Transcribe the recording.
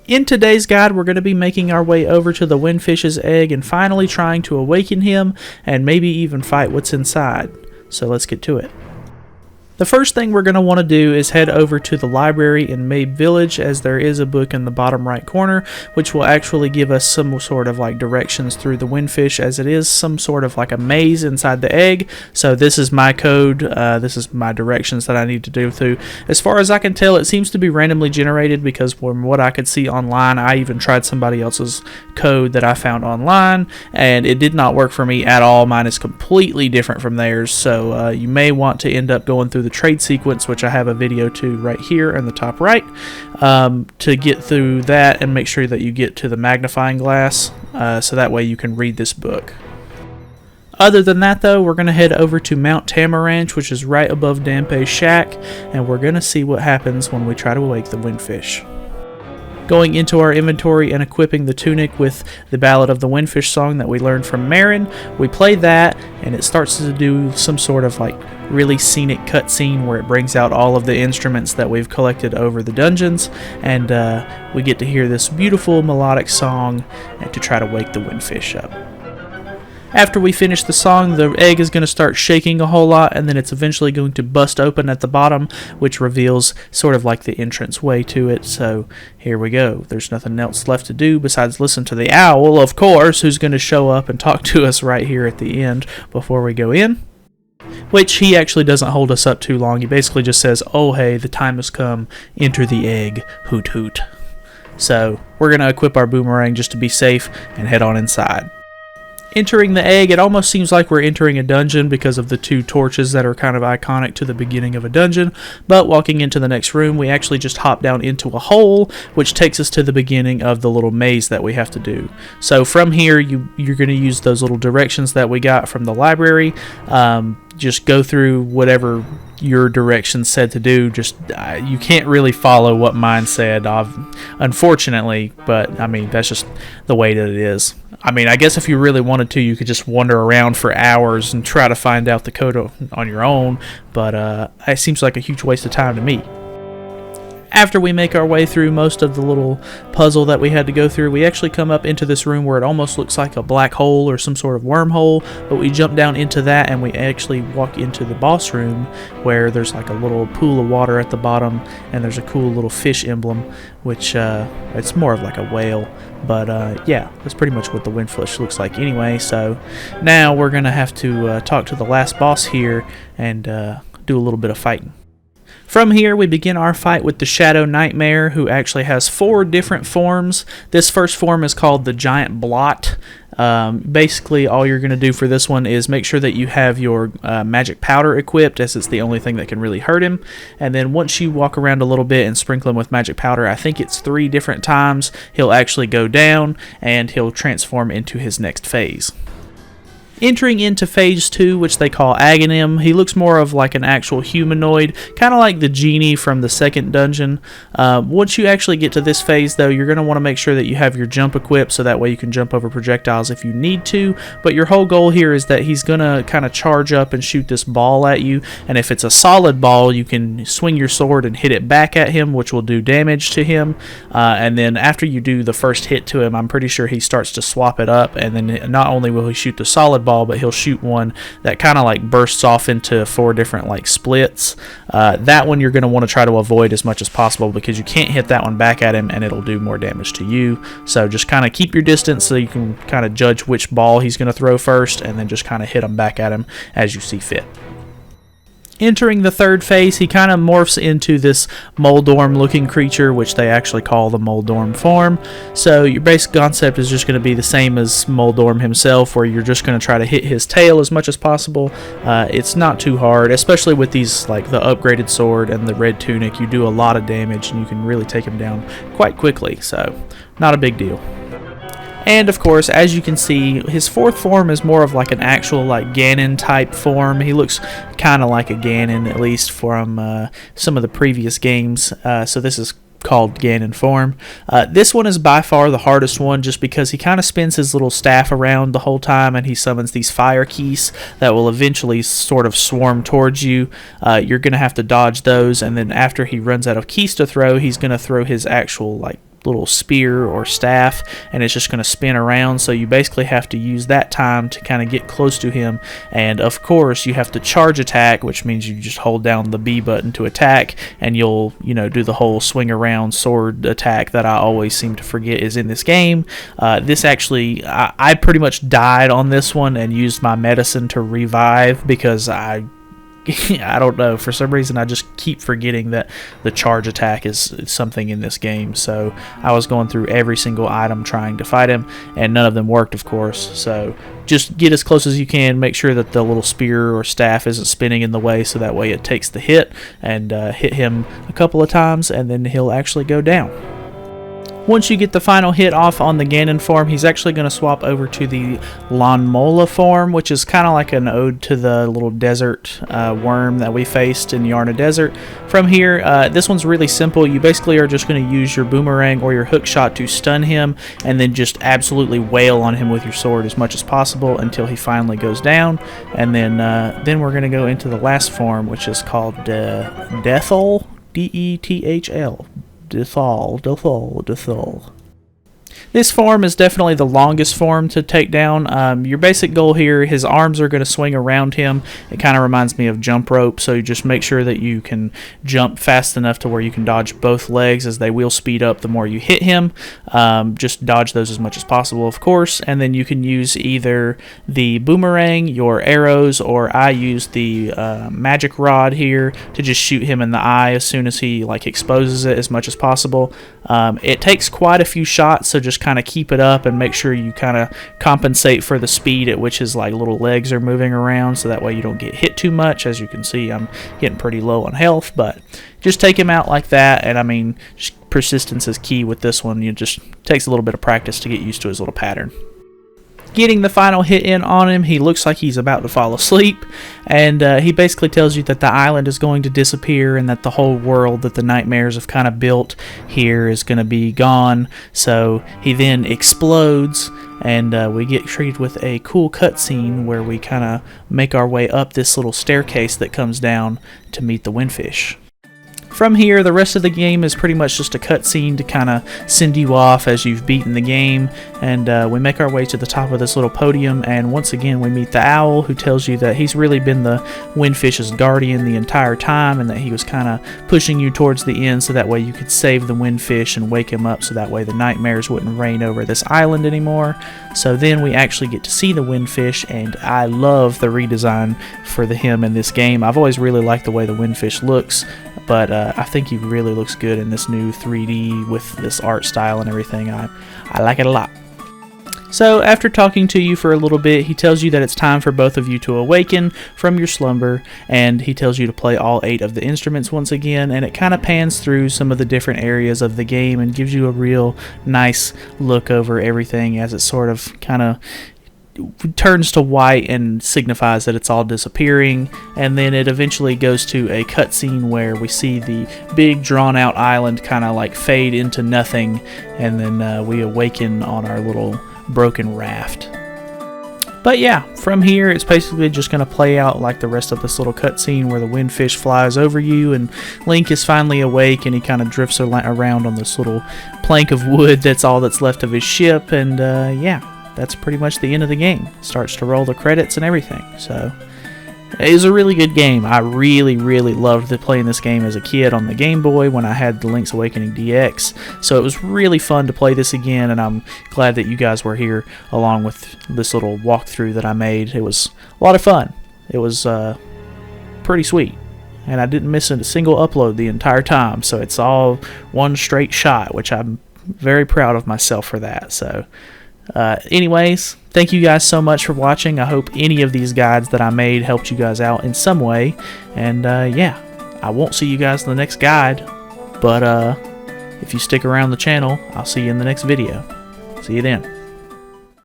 In today's guide, we're going to be making our way over to the windfish's egg and finally trying to awaken him and maybe even fight what's inside. So let's get to it. The first thing we're going to want to do is head over to the library in Mabe Village, as there is a book in the bottom right corner which will actually give us some sort of like directions through the windfish, as it is some sort of like a maze inside the egg. So this is my code, this is my directions that I need to do through. As far as I can tell, it seems to be randomly generated, because from what I could see online, I even tried somebody else's code that I found online and it did not work for me at all. Mine is completely different from theirs, so you may want to end up going through the trade sequence, which I have a video to right here in the top right, to get through that and make sure that you get to the magnifying glass, so that way you can read this book. Other than that though, we're going to head over to Mount Tam Ranch, which is right above Dampe's shack, and we're going to see what happens when we try to wake the windfish. Going into our inventory and equipping the tunic with the Ballad of the Windfish song that we learned from Marin, we play that and it starts to do some sort of like really scenic cutscene where it brings out all of the instruments that we've collected over the dungeons, and we get to hear this beautiful melodic song to try to wake the windfish up. After we finish the song, the egg is going to start shaking a whole lot, and then it's eventually going to bust open at the bottom, which reveals sort of like the entrance way to it. So here we go. There's nothing else left to do besides listen to the owl, of course, who's going to show up and talk to us right here at the end before we go in. Which he actually doesn't hold us up too long. He basically just says, "Oh hey, the time has come. Enter the egg. Hoot hoot." So we're going to equip our boomerang just to be safe and head on inside. Entering the egg, it almost seems like we're entering a dungeon because of the two torches that are kind of iconic to the beginning of a dungeon, but walking into the next room, we actually just hop down into a hole, which takes us to the beginning of the little maze that we have to do. So from here, you're going to use those little directions that we got from the library. Just go through whatever your directions said to do. Just you can't really follow what mine said, unfortunately, but I mean, that's just the way that it is. I mean, I guess if you really wanted to, you could just wander around for hours and try to find out the code on your own, but it seems like a huge waste of time to me. After we make our way through most of the little puzzle that we had to go through, we actually come up into this room where it almost looks like a black hole or some sort of wormhole, but we jump down into that and we actually walk into the boss room where there's like a little pool of water at the bottom, and there's a cool little fish emblem, which it's more of like a whale, but yeah, that's pretty much what the windfish looks like anyway. So now we're going to have to talk to the last boss here and do a little bit of fighting. From here, we begin our fight with the Shadow Nightmare, who actually has 4 different forms. This first form is called the Giant Blot. Basically, all you're going to do for this one is make sure that you have your magic powder equipped, as it's the only thing that can really hurt him. And then once you walk around a little bit and sprinkle him with magic powder, I think it's 3 different times, he'll actually go down and he'll transform into his next phase. Entering into phase 2, which they call Aghanim, he looks more of like an actual humanoid, kind of like the genie from the second dungeon. Once you actually get to this phase though, you're going to want to make sure that you have your jump equipped, so that way you can jump over projectiles if you need to, but your whole goal here is that he's going to kind of charge up and shoot this ball at you, and if it's a solid ball, you can swing your sword and hit it back at him, which will do damage to him, and then after you do the first hit to him, I'm pretty sure he starts to swap it up, and then not only will he shoot the solid ball, but he'll shoot one that kind of like bursts off into 4 different like splits. That one you're going to want to try to avoid as much as possible, because you can't hit that one back at him and it'll do more damage to you. So just kind of keep your distance so you can kind of judge which ball he's going to throw first, and then just kind of hit him back at him as you see fit. Entering the third phase, he kind of morphs into this Moldorm looking creature, which they actually call the Moldorm form. So your basic concept is just going to be the same as Moldorm himself, where you're just going to try to hit his tail as much as possible. It's not too hard, especially with these, like the upgraded sword and the red tunic. You do a lot of damage and you can really take him down quite quickly, so not a big deal. And of course, as you can see, his 4th form is more of like an actual like Ganon type form. He looks kind of like a Ganon, at least from some of the previous games. So this is called Ganon Farm. This one is by far the hardest one, just because he kind of spins his little staff around the whole time, and he summons these fire keys that will eventually sort of swarm towards you. You're going to have to dodge those, and then after he runs out of keys to throw, he's going to throw his actual like little spear or staff, and it's just going to spin around. So you basically have to use that time to kind of get close to him, and of course you have to charge attack, which means you just hold down the B button to attack, and you'll do the whole swing around sword attack that I always seem to forget is in this game. This actually, I pretty much died on this one and used my medicine to revive, because I don't know, for some reason I just keep forgetting that the charge attack is something in this game. So I was going through every single item trying to fight him, and none of them worked, of course. So just get as close as you can, make sure that the little spear or staff isn't spinning in the way, so that way it takes the hit, and hit him a couple of times, and then he'll actually go down. Once you get the final hit off on the Ganon Farm, he's actually going to swap over to the Lanmola Forum, which is kind of like an ode to the little desert worm that we faced in Yarna Desert. From here, this one's really simple. You basically are just going to use your boomerang or your hook shot to stun him, and then just absolutely wail on him with your sword as much as possible until he finally goes down. And then we're going to go into the last form, which is called Deathl, D-E-T-H-L. Deathl. This form is definitely the longest form to take down. Your basic goal here, his arms are going to swing around him. It kind of reminds me of jump rope, so you just make sure that you can jump fast enough to where you can dodge both legs, as they will speed up the more you hit him. Just dodge those as much as possible, of course, and then you can use either the boomerang, your arrows, or I use the magic rod here to just shoot him in the eye as soon as he exposes it as much as possible. It takes quite a few shots, so just kind of keep it up and make sure you kind of compensate for the speed at which his little legs are moving around, so that way you don't get hit too much. As you can see, I'm getting pretty low on health, but just take him out like that. And I mean, just persistence is key with this one. It just takes a little bit of practice to get used to his little pattern. Getting the final hit in on him, he looks like he's about to fall asleep, and he basically tells you that the island is going to disappear, and that the whole world that the nightmares have kind of built here is going to be gone. So he then explodes, and we get treated with a cool cutscene where we kind of make our way up this little staircase that comes down to meet the windfish. From here, the rest of the game is pretty much just a cutscene to kind of send you off as you've beaten the game, and we make our way to the top of this little podium, and once again we meet the owl, who tells you that he's really been the windfish's guardian the entire time, and that he was kind of pushing you towards the end so that way you could save the windfish and wake him up, so that way the nightmares wouldn't reign over this island anymore. So then we actually get to see the windfish, and I love the redesign for him in this game. I've always really liked the way the windfish looks, but I think he really looks good in this new 3D with this art style and everything. I like it a lot. So after talking to you for a little bit, he tells you that it's time for both of you to awaken from your slumber, and he tells you to play all 8 of the instruments once again, and it kind of pans through some of the different areas of the game and gives you a real nice look over everything as it sort of kind of turns to white and signifies that it's all disappearing. And then it eventually goes to a cutscene where we see the big drawn out island kind of fade into nothing, and then we awaken on our little broken raft. But yeah, from here it's basically just going to play out like the rest of this little cutscene where the windfish flies over you and Link is finally awake, and he kind of drifts around on this little plank of wood that's all that's left of his ship, and yeah, that's pretty much the end of the game. Starts to roll the credits and everything. So it is a really good game. I really loved playing this game as a kid on the Game Boy when I had the Link's Awakening DX. So it was really fun to play this again, and I'm glad that you guys were here along with this little walkthrough that I made. It was a lot of fun. It was pretty sweet. And I didn't miss a single upload the entire time, so it's all one straight shot, which I'm very proud of myself for that. So anyways, thank you guys so much for watching. I hope any of these guides that I made helped you guys out in some way. And yeah, I won't see you guys in the next guide, but if you stick around the channel, I'll see you in the next video. See you then.